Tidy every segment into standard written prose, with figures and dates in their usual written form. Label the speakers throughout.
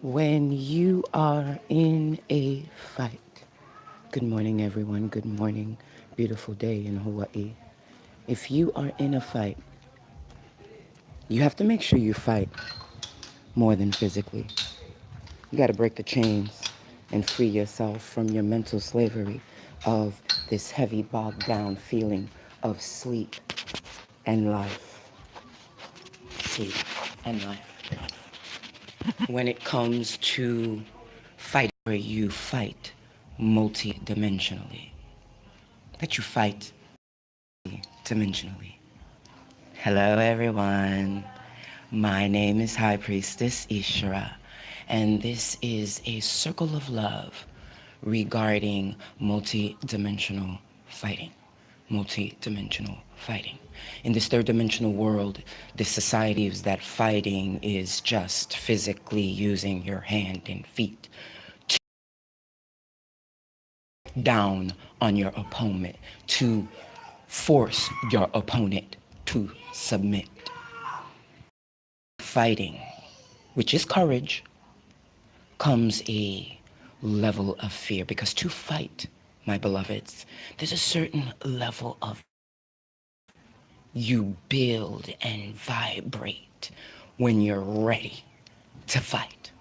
Speaker 1: When you are in a fight. Good morning, everyone. Good morning. Beautiful day in Hawaii. If you are in a fight, you have to make sure you fight more than physically. You got to break the chains and free yourself from your mental slavery of this heavy, bogged down feeling of sleep and life. Sleep and life. When it comes to fight, where you fight multi-dimensionally, that you fight dimensionally. Hello, everyone. My name is High Priestess Ishera, and this is a circle of love regarding multi-dimensional fighting. Multi-dimensional fighting. In this third dimensional world, this society is that fighting is just physically using your hand and feet down on your opponent to force your opponent to submit. Fighting, which is courage, comes a level of fear, because to fight, my beloveds, there's a certain level of you build and vibrate when you're ready to fight.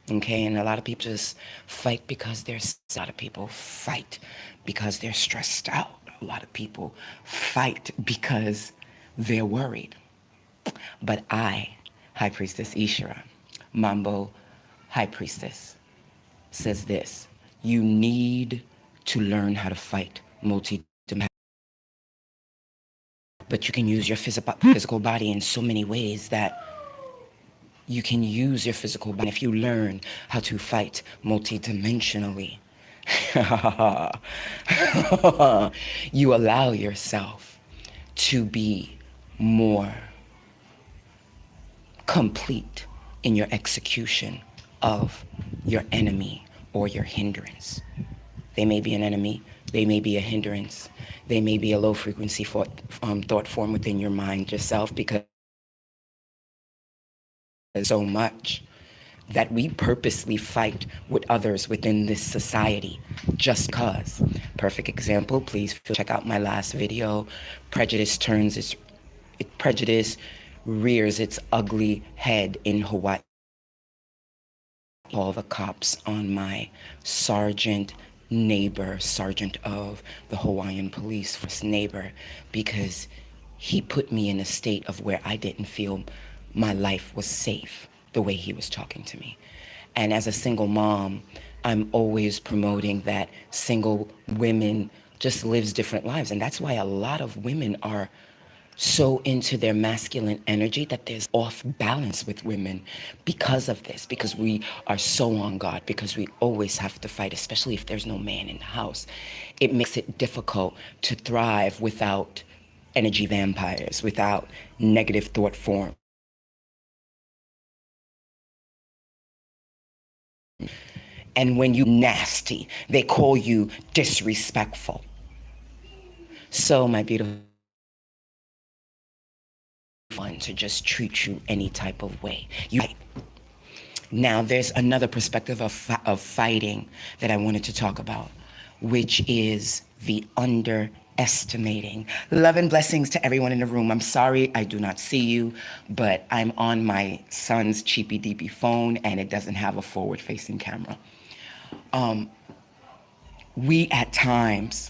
Speaker 1: Okay, and a lot of people just fight because a lot of people fight because they're stressed out. A lot of people fight because they're worried. But I, High Priestess Ishera, Mambo High Priestess, says this: you need to learn how to fight multi-dimensional. But you can use your physical body in so many ways that you can use your physical body. If you learn how to fight multidimensionally, you allow yourself to be more complete in your execution of your enemy or your hindrance. They may be an enemy, they may be a hindrance, they may be a low frequency thought form within your mind yourself, because so much that we purposely fight with others within this society just because. Perfect example, please check out my last video. Prejudice rears its ugly head in Hawaii. Call the cops on my sergeant of the Hawaiian police force neighbor, because he put me in a state of where I didn't feel my life was safe the way he was talking to me. And as a single mom, I'm always promoting that single women just lives different lives. And that's why a lot of women are so into their masculine energy, that there's off balance with women because of this, because we are so on guard, because we always have to fight, especially if there's no man in the house. It makes it difficult to thrive without energy vampires, without negative thought form. And when you nasty, they call you disrespectful. So my beautiful, fun to just treat you any type of way. Now, there's another perspective of fighting that I wanted to talk about, which is the underestimating. Love and blessings to everyone in the room. I'm sorry I do not see you, but I'm on my son's cheapy deepy phone and it doesn't have a forward-facing camera. We at times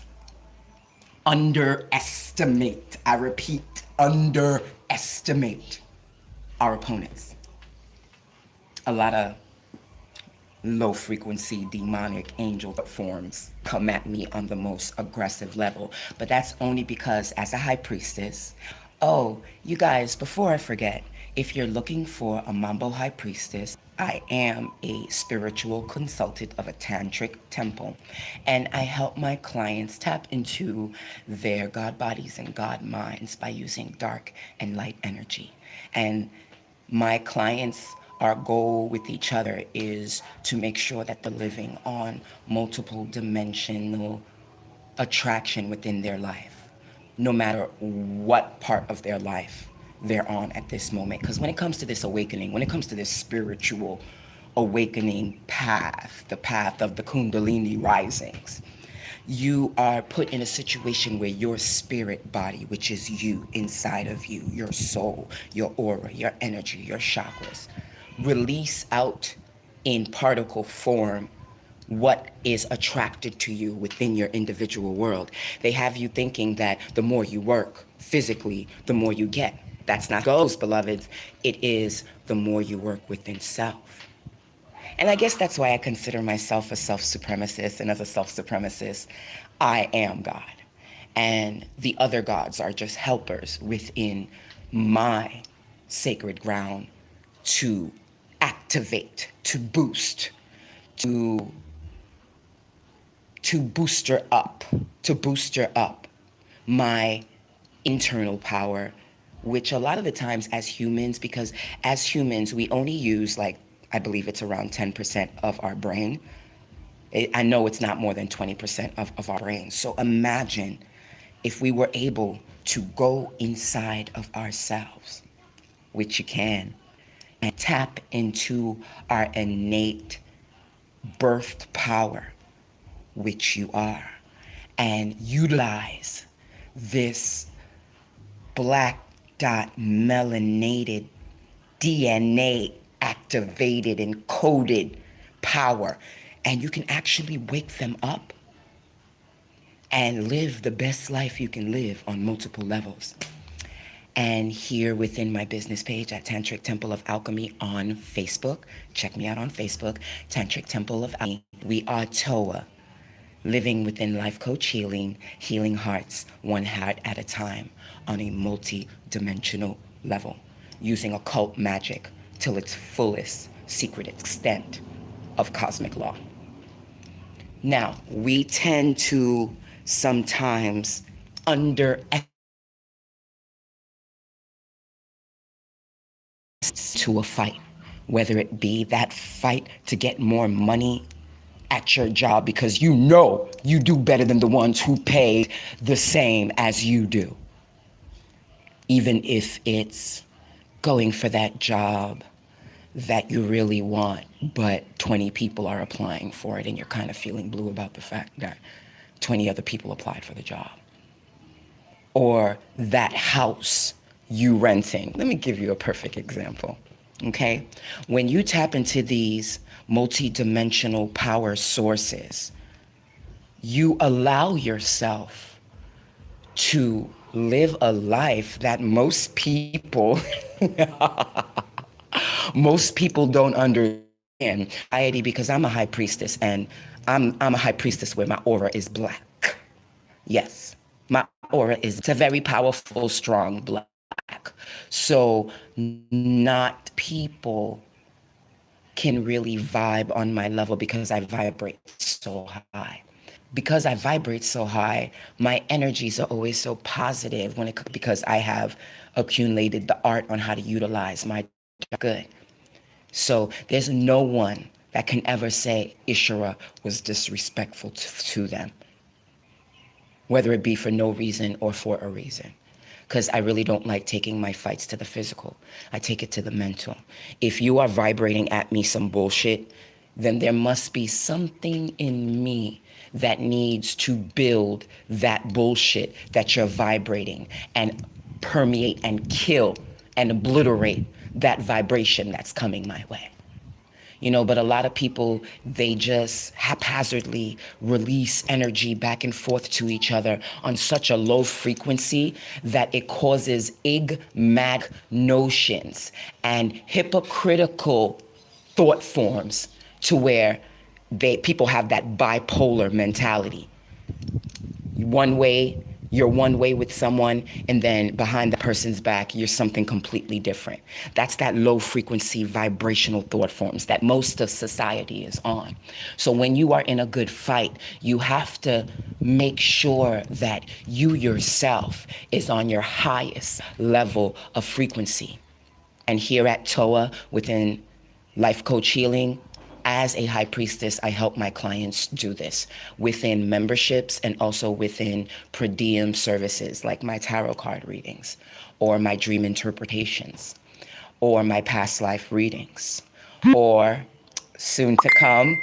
Speaker 1: underestimate, I repeat, underestimate our opponents. A lot of low frequency demonic angel forms come at me on the most aggressive level. But that's only because, as a high priestess, oh, you guys, before I forget, if you're looking for a Mambo High Priestess, I am a spiritual consultant of a tantric temple, and I help my clients tap into their God bodies and God minds by using dark and light energy. And my clients, our goal with each other is to make sure that they're living on multiple dimensional attraction within their life, no matter what part of their life they're on at this moment. Because when it comes to this awakening, when it comes to this spiritual awakening path, the path of the Kundalini risings. You are put in a situation where your spirit body, which is you inside of you, your soul, your aura, your energy, your chakras, release out in particle form what is attracted to you within your individual world. They have you thinking that the more you work physically, the more you get. That's not goes, beloveds. It is the more you work within self. And I guess that's why I consider myself a self-supremacist. And as a self-supremacist, I am God. And the other gods are just helpers within my sacred ground to activate, to to booster up, to booster up my internal power, which a lot of the times as humans, because as humans, we only use like, I believe it's around 10% of our brain. I know it's not more than 20% of our brain. So imagine if we were able to go inside of ourselves, which you can, and tap into our innate birthed power, which you are, and utilize this black dot melanated DNA activated and coded power. And you can actually wake them up and live the best life you can live on multiple levels. And here within my business page at Tantric Temple of Alchemy on Facebook, check me out on Facebook, Tantric Temple of Alchemy. We are TOA, living within life coach healing, healing hearts one heart at a time on a multi-dimensional level, using occult magic till its fullest secret extent of cosmic law. Now, we tend to sometimes underestimate to a fight, whether it be that fight to get more money at your job because you know you do better than the ones who paid the same as you do. Even if it's going for that job that you really want, but 20 people are applying for it and you're kind of feeling blue about the fact that 20 other people applied for the job. Or that house you renting. Let me give you a perfect example, okay? When you tap into these multi-dimensional power sources, you allow yourself to live a life that most people most people don't understand. Because I'm a high priestess, and I'm a high priestess where my aura is black. Yes, my aura is, it's a very powerful, strong black. So not people can really vibe on my level because I vibrate so high. Because I vibrate so high, my energies are always so positive because I have accumulated the art on how to utilize my good. So there's no one that can ever say Ishera was disrespectful to them, whether it be for no reason or for a reason. Because I really don't like taking my fights to the physical. I take it to the mental. If you are vibrating at me some bullshit, then there must be something in me that needs to build that bullshit that you're vibrating and permeate and kill and obliterate that vibration that's coming my way. But a lot of people, they just haphazardly release energy back and forth to each other on such a low frequency that it causes igmatic notions and hypocritical thought forms to where people have that bipolar mentality. You're one way with someone, and then behind the person's back, you're something completely different. That's that low frequency vibrational thought forms that most of society is on. So when you are in a good fight, you have to make sure that you yourself is on your highest level of frequency. And here at TOA, within Life Coach Healing, as a high priestess, I help my clients do this within memberships and also within per diem services like my tarot card readings or my dream interpretations or my past life readings or soon to come.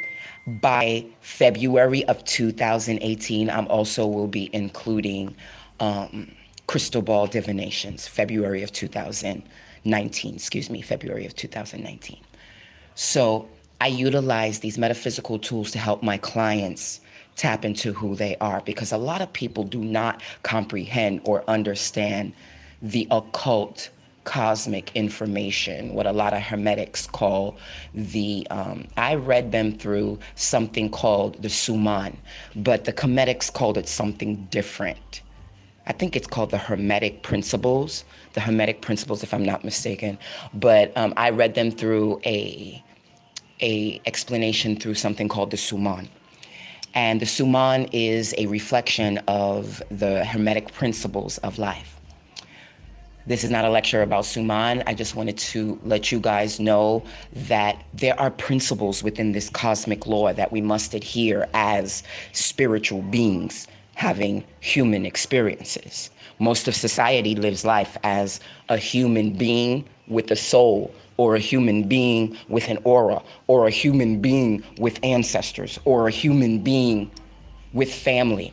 Speaker 1: By February of 2018, I'm also will be including crystal ball divinations. February of 2019. So I utilize these metaphysical tools to help my clients tap into who they are, because a lot of people do not comprehend or understand the occult cosmic information, what a lot of hermetics call I read them through something called the Suman, but the Cometics called it something different. I think it's called the Hermetic Principles, if I'm not mistaken. But I read them through a explanation through something called the Suman. And the Suman is a reflection of the Hermetic principles of life. This is not a lecture about Suman. I just wanted to let you guys know that there are principles within this cosmic law that we must adhere as spiritual beings having human experiences. Most of society lives life as a human being with a soul, or a human being with an aura, or a human being with ancestors, or a human being with family.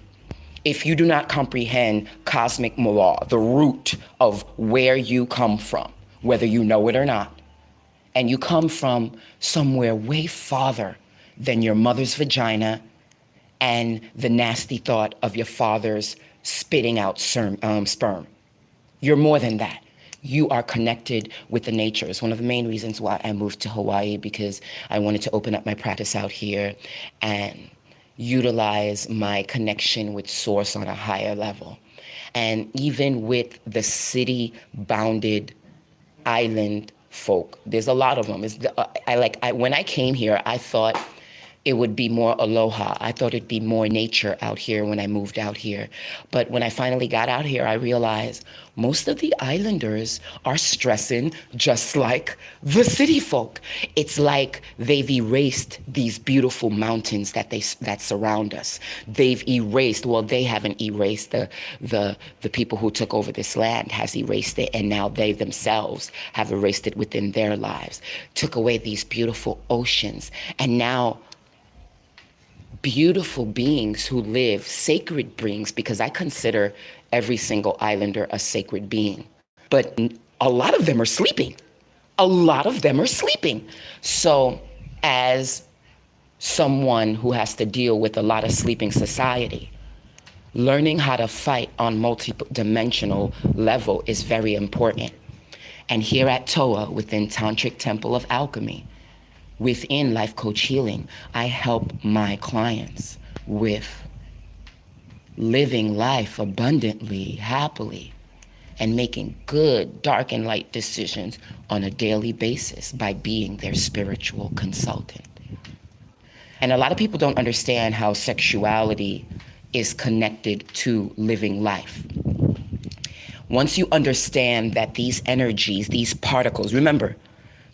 Speaker 1: If you do not comprehend cosmic law, the root of where you come from, whether you know it or not, and you come from somewhere way farther than your mother's vagina and the nasty thought of your father's spitting out sperm. You're more than that. You are connected with the nature. It's one of the main reasons why I moved to Hawaii, because I wanted to open up my practice out here and utilize my connection with Source on a higher level. And even with the city-bounded island folk, there's a lot of them. When I came here, I thought it would be more aloha. I thought it'd be more nature out here when I moved out here. But when I finally got out here, I realized most of the islanders are stressing just like the city folk. It's like they've erased these beautiful mountains that surround us. They've erased, well, they haven't erased, the people who took over this land has erased it, and now they themselves have erased it within their lives, took away these beautiful oceans, and now beautiful beings who live, sacred beings, because I consider every single islander a sacred being. But a lot of them are sleeping. A lot of them are sleeping. So as someone who has to deal with a lot of sleeping society, learning how to fight on multi-dimensional level is very important. And here at T.O.E.T, within Tantric Temple of Alchemy, within Life Coach Healing, I help my clients with living life abundantly, happily, and making good, dark, and light decisions on a daily basis by being their spiritual consultant. And a lot of people don't understand how sexuality is connected to living life. Once you understand that these energies, these particles, remember,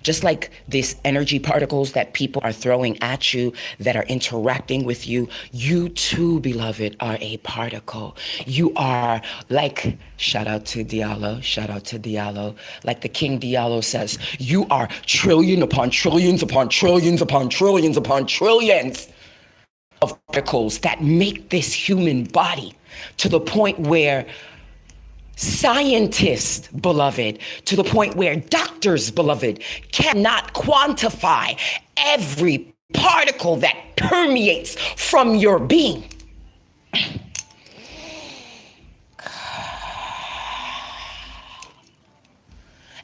Speaker 1: just like these energy particles that people are throwing at you, that are interacting with you, you too, beloved, are a particle. You are like, shout out to Diallo, like the King Diallo says, you are trillion upon trillions upon trillions upon trillions upon trillions of particles that make this human body, to the point where scientists, beloved, to the point where doctors, beloved, cannot quantify every particle that permeates from your being.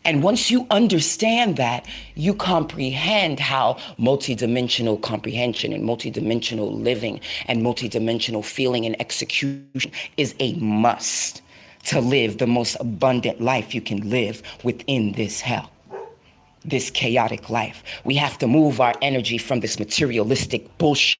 Speaker 1: And once you understand that, you comprehend how multidimensional comprehension and multidimensional living and multidimensional feeling and execution is a must to live the most abundant life you can live within this hell, this chaotic life. We have to move our energy from this materialistic bullshit,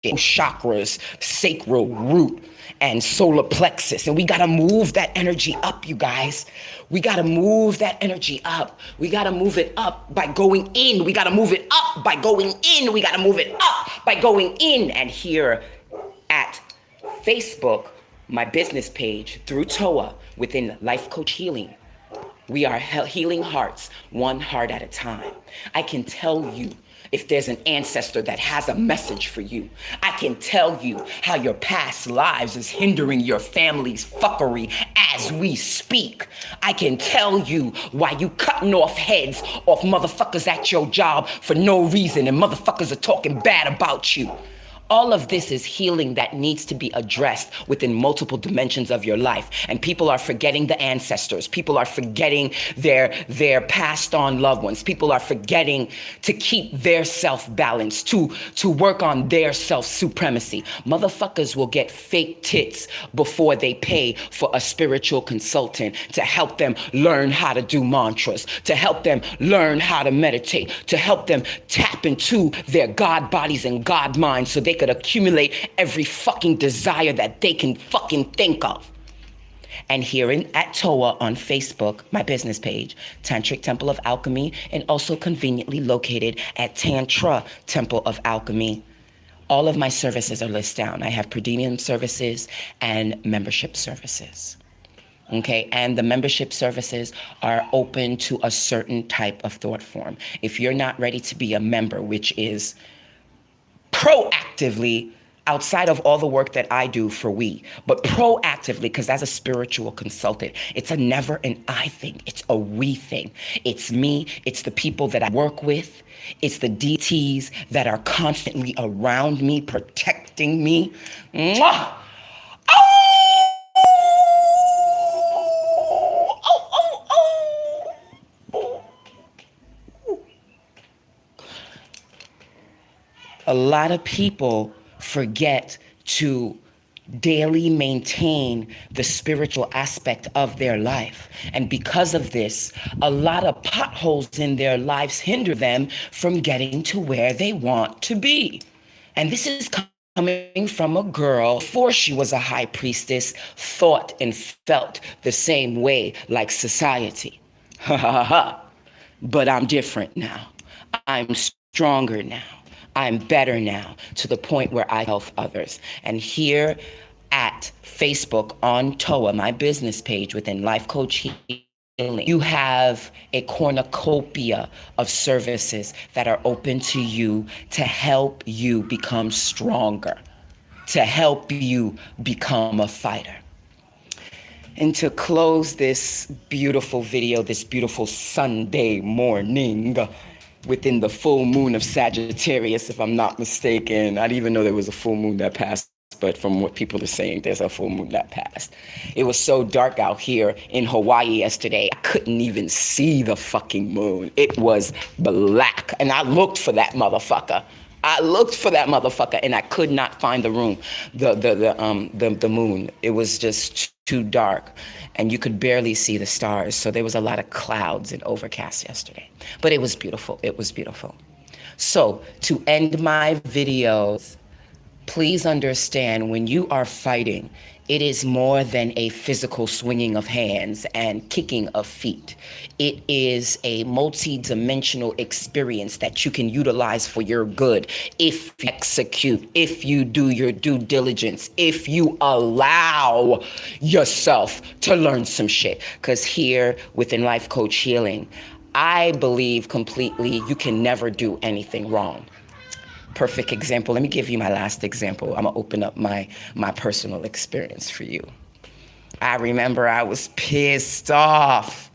Speaker 1: chakras, sacral root, and solar plexus. And we got to move that energy up, you guys. We got to move that energy up. We got to move it up by going in. We got to move it up by going in. We got to move it up by going in. And here at Facebook, my business page, through T.O.E.T, within Life Coach Healing, we are healing hearts, one heart at a time. I can tell you if there's an ancestor that has a message for you. I can tell you how your past lives is hindering your family's fuckery as we speak. I can tell you why you cutting off heads off motherfuckers at your job for no reason and motherfuckers are talking bad about you. All of this is healing that needs to be addressed within multiple dimensions of your life. And people are forgetting the ancestors. People are forgetting their passed on loved ones. People are forgetting to keep their self-balance, to work on their self-supremacy. Motherfuckers will get fake tits before they pay for a spiritual consultant to help them learn how to do mantras, to help them learn how to meditate, to help them tap into their God bodies and God minds so they could accumulate every fucking desire that they can fucking think of. And here at TOA on Facebook, my business page, Tantric Temple of Alchemy, and also conveniently located at Tantra Temple of Alchemy, all of my services are listed down. I have per diem services and membership services. Okay, and the membership services are open to a certain type of thought form. If you're not ready to be a member, which is proactively, outside of all the work that I do for we, but proactively, because as a spiritual consultant, it's a never an I thing, it's a we thing. It's me, it's the people that I work with, it's the DTs that are constantly around me, protecting me. Mwah! A lot of people forget to daily maintain the spiritual aspect of their life. And because of this, a lot of potholes in their lives hinder them from getting to where they want to be. And this is coming from a girl, before she was a high priestess, thought and felt the same way like society. Ha ha ha. But I'm different now. I'm stronger now. I'm better now, to the point where I help others. And here at Facebook on TOA, my business page within Life Coach Healing, you have a cornucopia of services that are open to you to help you become stronger, to help you become a fighter. And to close this beautiful video, this beautiful Sunday morning, within the full moon of Sagittarius, if I'm not mistaken. I didn't even know there was a full moon that passed, but from what people are saying, there's a full moon that passed. It was so dark out here in Hawaii yesterday, I couldn't even see the fucking moon. It was black, and I looked for that motherfucker. And I could not find the moon. It was just too dark, and you could barely see the stars. So there was a lot of clouds and overcast yesterday, but it was beautiful. It was beautiful. So to end my videos, please understand, when you are fighting, it is more than a physical swinging of hands and kicking of feet. It is a multi-dimensional experience that you can utilize for your good if you execute, if you do your due diligence, if you allow yourself to learn some shit. Because here within Life Coach Healing, I believe completely you can never do anything wrong. Perfect example. Let me give you my last example. I'm gonna open up my personal experience for you. I remember I was pissed off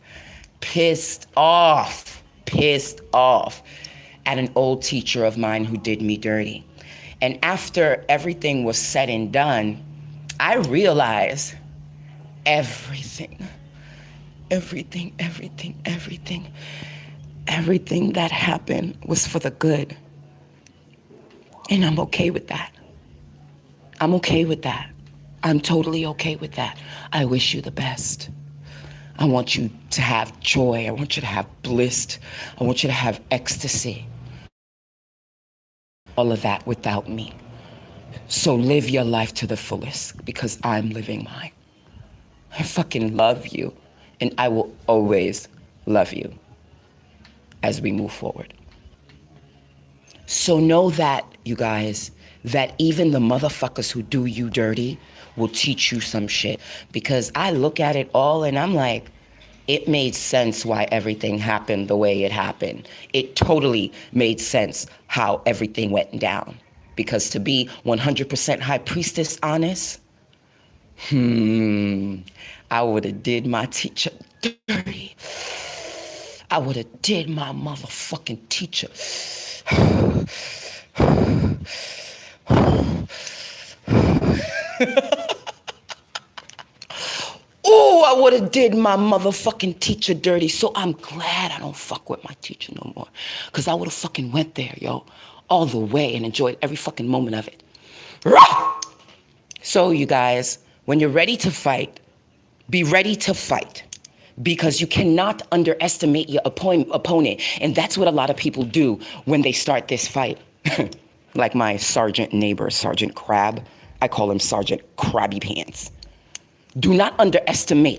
Speaker 1: at an old teacher of mine who did me dirty. And after everything was said and done, I realized everything that happened was for the good. And I'm okay with that. I'm okay with that. I'm totally okay with that. I wish you the best. I want you to have joy. I want you to have bliss. I want you to have ecstasy. All of that without me. So live your life to the fullest, because I'm living mine. I fucking love you, and I will always love you as we move forward. So know that, you guys, that even the motherfuckers who do you dirty will teach you some shit. Because I look at it all and I'm like, it made sense why everything happened the way it happened. It totally made sense how everything went down. Because to be 100% high priestess honest, I would have did my teacher dirty. I would have did my motherfucking teacher. Oh, I would have did my motherfucking teacher dirty. So I'm glad I don't fuck with my teacher no more. Because I would have fucking went there, yo, all the way and enjoyed every fucking moment of it. Rah! So you guys, when you're ready to fight, be ready to fight. Because you cannot underestimate your opponent. And that's what a lot of people do when they start this fight. Like my sergeant neighbor, Sergeant Crab. I call him Sergeant Krabby Pants. Do not underestimate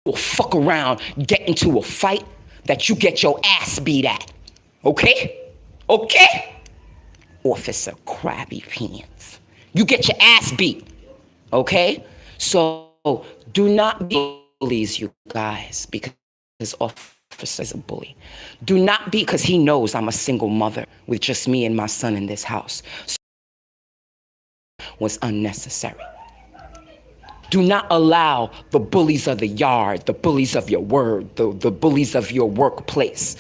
Speaker 1: or fuck around, get into a fight that you get your ass beat at. Okay? Okay? Officer Krabby Pants. You get your ass beat. Okay? So do not be bullies, you guys, because officer is a bully. Do not be, because he knows I'm a single mother with just me and my son in this house. So was unnecessary. Do not allow the bullies of the yard, the bullies of your word, the bullies of your workplace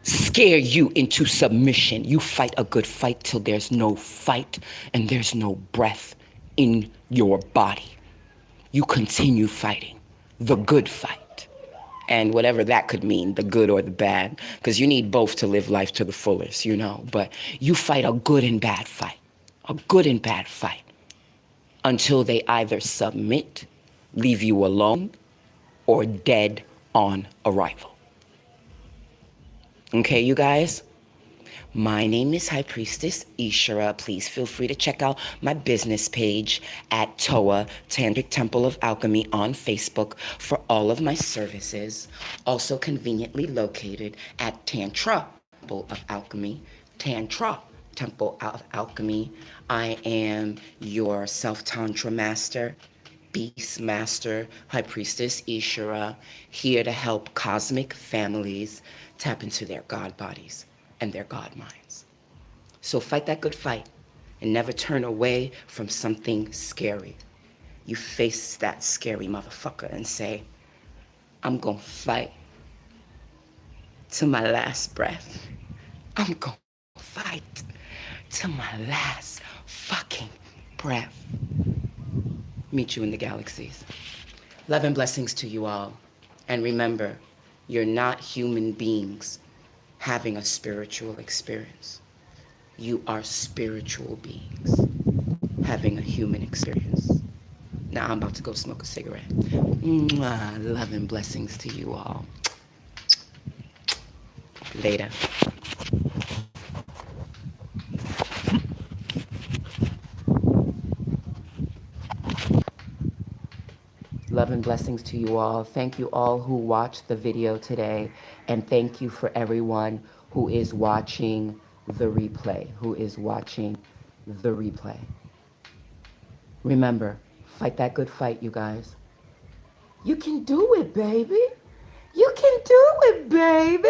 Speaker 1: scare you into submission. You fight a good fight till there's no fight and there's no breath in your body. You continue fighting the good fight. And whatever that could mean, the good or the bad, because you need both to live life to the fullest, you know. But you fight a good and bad fight, a good and bad fight, until they either submit, leave you alone, or dead on arrival. Okay, you guys? My name is High Priestess Ishera. Please feel free to check out my business page at T.O.E.T, Tantric Temple of Alchemy, on Facebook for all of my services. Also conveniently located at Tantra Temple of Alchemy. Tantra Temple of Alchemy. I am your self-tantra master, Beast Master, High Priestess Ishera, here to help cosmic families tap into their God bodies and their God minds. So fight that good fight and never turn away from something scary. You face that scary motherfucker and say, I'm gonna fight to my last breath. I'm gonna fight to my last fucking breath. Meet you in the galaxies. Love and blessings to you all. And remember, you're not human beings having a spiritual experience. You are spiritual beings having a human experience. Now I'm about to go smoke a cigarette. Mwah, love and blessings to you all. Later. Love and blessings to you all. Thank you all who watched the video today. And thank you for everyone who is watching the replay, Remember, fight that good fight, you guys. You can do it, baby. You can do it, baby.